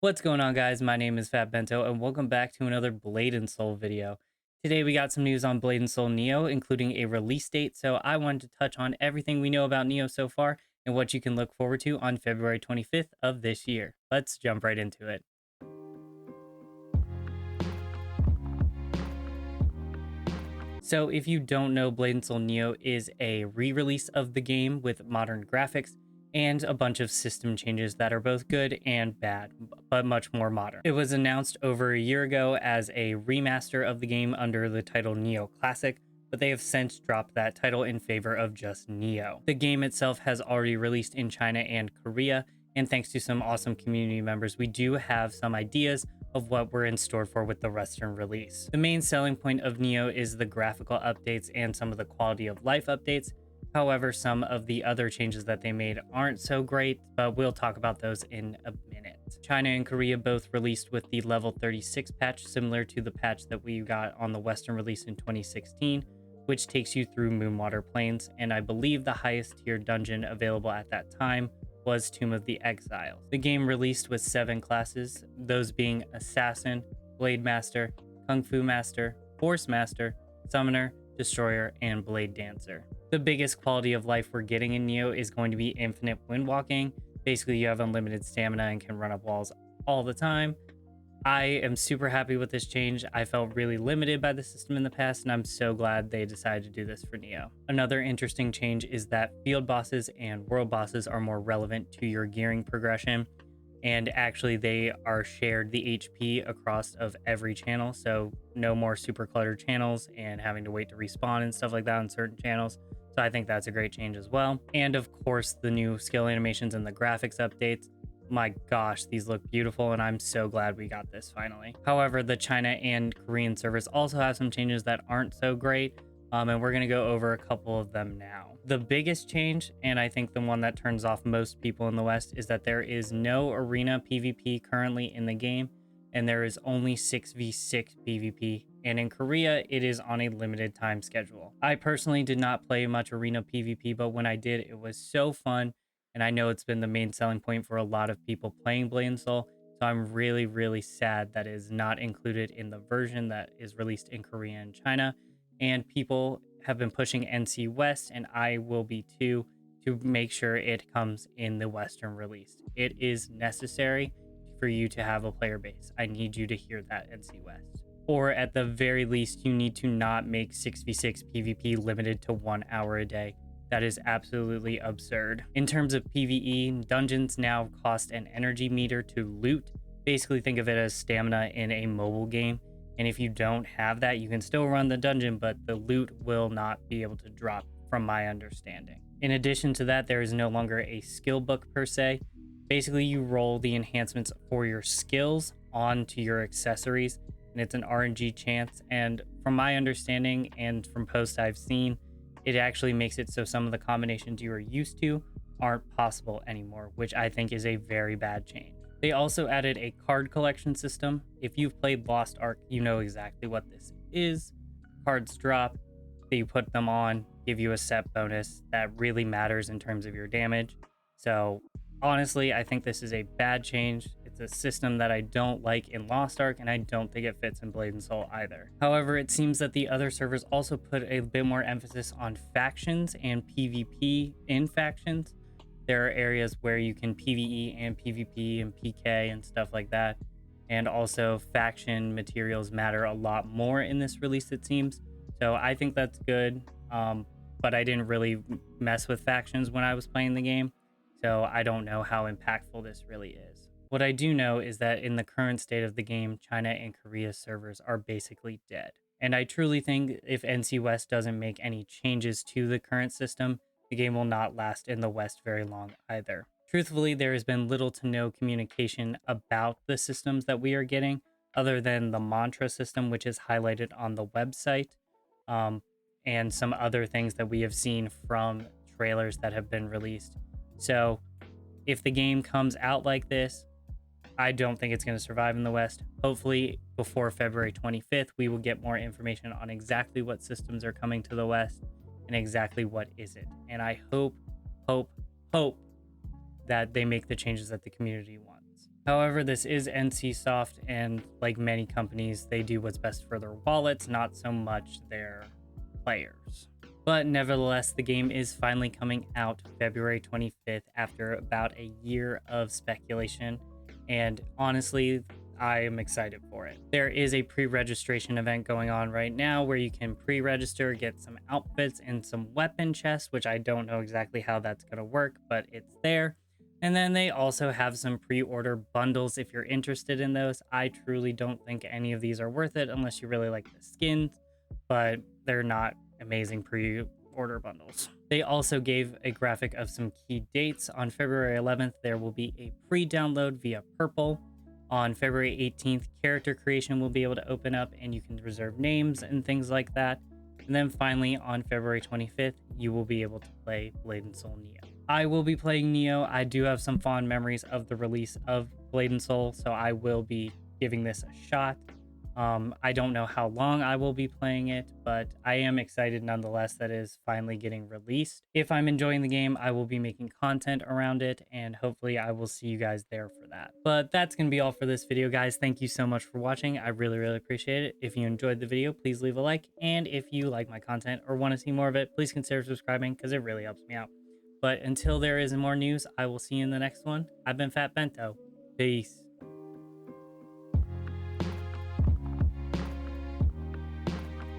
What's going on, guys? My name is Fat Bento and welcome back to another Blade and Soul video. Today we got some news on Blade and Soul Neo, including a release date, so I wanted to touch on everything we know about Neo so far and what you can look forward to on February 25th of this year. Let's jump right into it. So if you don't know, Blade and Soul Neo is a re-release of the game with modern graphics and a bunch of system changes that are both good and bad, but much more modern. It was announced over a year ago as a remaster of the game under the title Neo Classic, but they have since dropped that title in favor of just Neo. The game itself has already released in China and Korea, and thanks to some awesome community members, we do have some ideas of what we're in store for with the Western release. The main selling point of Neo is the graphical updates and some of the quality of life updates. However, some of the other changes that they made aren't so great, but we'll talk about those in a minute. China and Korea both released with the level 36 patch, similar to the patch that we got on the Western release in 2016, which takes you through Moonwater Plains, and I believe the highest tier dungeon available at that time was Tomb of the Exiles. The game released with 7 classes, those being Assassin, Blade Master, Kung Fu Master, Force Master, Summoner, Destroyer, and Blade Dancer. The biggest quality of life we're getting in Neo is going to be infinite wind walking. Basically, you have unlimited stamina and can run up walls all the time. I am super happy with this change. I felt really limited by the system in the past, and I'm so glad they decided to do this for Neo. Another interesting change is that field bosses and world bosses are more relevant to your gearing progression, and actually they are shared the HP across of every channel, so no more super cluttered channels and having to wait to respawn and stuff like that on certain channels. So I think that's a great change as well. And of course, the new skill animations and the graphics updates. My gosh, these look beautiful, and I'm so glad we got this finally. However, the China and Korean servers also have some changes that aren't so great, and we're going to go over a couple of them now. The biggest change, and I think the one that turns off most people in the West, is that there is no arena PvP currently in the game, and there is only 6v6 PvP, and in Korea, it is on a limited time schedule. I personally did not play much arena PvP, but when I did, it was so fun. And I know it's been the main selling point for a lot of people playing Blade and Soul. So I'm really, really sad that it is not included in the version that is released in Korea and China. And people have been pushing NC West, and I will be too, to make sure it comes in the Western release. It is necessary for you to have a player base. I need you to hear that, NC West. Or at the very least, you need to not make 6v6 PvP limited to 1 hour a day. That is absolutely absurd. In terms of PvE, dungeons now cost an energy meter to loot. Basically, think of it as stamina in a mobile game. And if you don't have that, you can still run the dungeon, but the loot will not be able to drop, from my understanding. In addition to that, there is no longer a skill book per se. Basically, you roll the enhancements for your skills onto your accessories, and it's an RNG chance. And from my understanding and from posts I've seen, it actually makes it so some of the combinations you are used to aren't possible anymore, which I think is a very bad change. They also added a card collection system. If you've played Lost Ark, you know exactly what this is. Cards drop, you put them on, give you a set bonus that really matters in terms of your damage. So honestly, I think this is a bad change. It's a system that I don't like in Lost Ark, and I don't think it fits in Blade and Soul either. However, it seems that the other servers also put a bit more emphasis on factions and PvP in factions. There are areas where you can PvE and PvP and PK and stuff like that. And also faction materials matter a lot more in this release, it seems. So I think that's good. But I didn't really mess with factions when I was playing the game. So I don't know how impactful this really is. What I do know is that in the current state of the game, China and Korea servers are basically dead. And I truly think if NC West doesn't make any changes to the current system, the game will not last in the West very long either. Truthfully, there has been little to no communication about the systems that we are getting, other than the mantra system, which is highlighted on the website, and some other things that we have seen from trailers that have been released. So if the game comes out like this, I don't think it's going to survive in the West. Hopefully, before February 25th, we will get more information on exactly what systems are coming to the West and exactly what isn't. And I hope that they make the changes that the community wants. However, this is NC Soft, and like many companies, they do what's best for their wallets, not so much their players. But nevertheless, the game is finally coming out February 25th after about a year of speculation. And honestly, I am excited for it. There is a pre-registration event going on right now where you can pre-register, get some outfits and some weapon chests, which I don't know exactly how that's going to work, but it's there. And then they also have some pre-order bundles if you're interested in those. I truly don't think any of these are worth it unless you really like the skins, but they're not amazing pre-order bundles. They also gave a graphic of some key dates. On February 11th, there will be a pre-download via Purple. On February 18th, character creation will be able to open up and you can reserve names and things like that. And then finally, on February 25th, you will be able to play Blade and Soul Neo. I will be playing Neo. I do have some fond memories of the release of Blade and Soul, so I will be giving this a shot. I don't know how long I will be playing it, but I am excited nonetheless that it is finally getting released. If I'm enjoying the game, I will be making content around it, and hopefully I will see you guys there for that. But that's going to be all for this video, guys. Thank you so much for watching. I really appreciate it. If you enjoyed the video, please leave a like, and if you like my content or want to see more of it, please consider subscribing because it really helps me out. But until there is more news, I will see you in the next one. I've been Fat Bento. Peace.